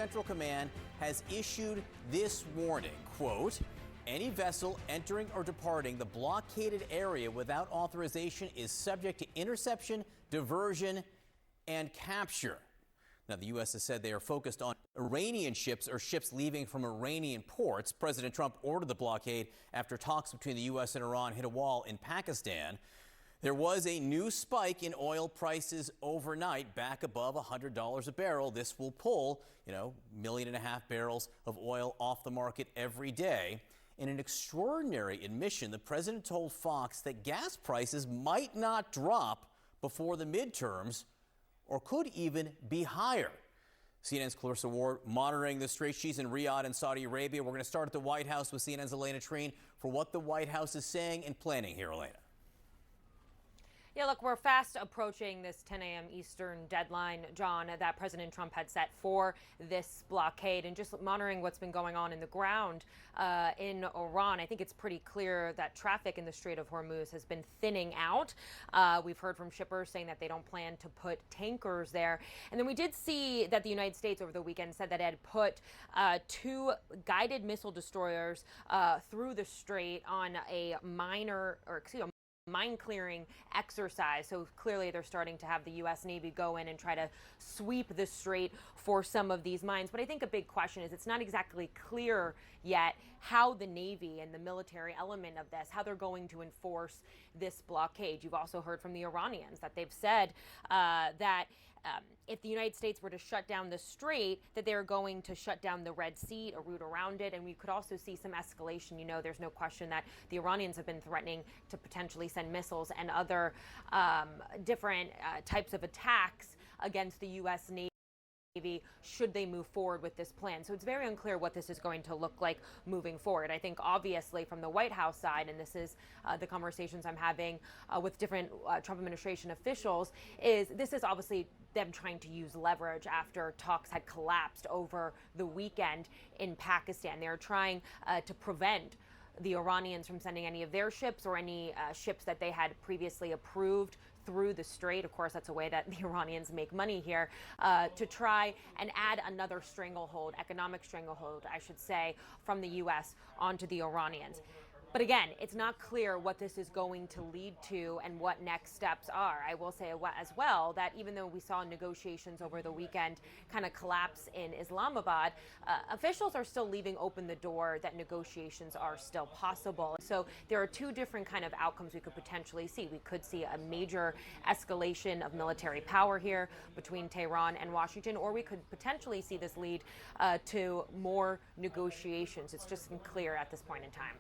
Central Command has issued this warning, quote, any vessel entering or departing the blockaded area without authorization is subject to interception, diversion, and capture. Now, the U.S. has said they are focused on Iranian ships or ships leaving from Iranian ports. President Trump ordered the blockade after talks between the U.S. and Iran hit a wall in Pakistan. There was a new spike in oil prices overnight, back above $100 a barrel. This will pull, 1.5 million barrels of oil off the market every day. In an extraordinary admission, the president told Fox that gas prices might not drop before the midterms or could even be higher. CNN's Clarissa Ward monitoring the Strait. She's in Riyadh in Saudi Arabia. We're going to start at the White House with CNN's Elena Treen for what the White House is saying and planning here, Elena. Yeah, look, we're fast approaching this 10 a.m. Eastern deadline, John, that President Trump had set for this blockade. And just monitoring what's been going on in the ground in Iran, I think it's pretty clear that traffic in the Strait of Hormuz has been thinning out. We've heard from shippers saying that they don't plan to put tankers there. And then we did see that the United States over the weekend said that it had put 2 guided missile destroyers through the strait on a mine clearing exercise. So clearly they're starting to have the U.S. Navy go in and try to sweep the strait for some of these mines. But I think a big question is it's not exactly clear yet how the Navy and the military element of this, how they're going to enforce this blockade. You've also heard from the Iranians that they've said that if the United States were to shut down the strait, that they're going to shut down the Red Sea, a route around it. And we could also see some escalation. There's no question that the Iranians have been threatening to potentially send missiles and other different types of attacks against the U.S. Navy should they move forward with this plan. So it's very unclear what this is going to look like moving forward. I think obviously from the White House side, and this is the conversations I'm having with different Trump administration officials, is this is obviously them trying to use leverage after talks had collapsed over the weekend in Pakistan. They're trying to prevent the Iranians from sending any of their ships or any ships that they had previously approved through the strait. Of course, that's a way that the Iranians make money here, to try and add another stranglehold, economic stranglehold, I should say, from the U.S. onto the Iranians. But again, it's not clear what this is going to lead to and what next steps are. I will say as well that even though we saw negotiations over the weekend kind of collapse in Islamabad, officials are still leaving open the door that negotiations are still possible. So there are 2 different kind of outcomes we could potentially see. We could see a major escalation of military power here between Tehran and Washington, or we could potentially see this lead to more negotiations. It's just unclear at this point in time.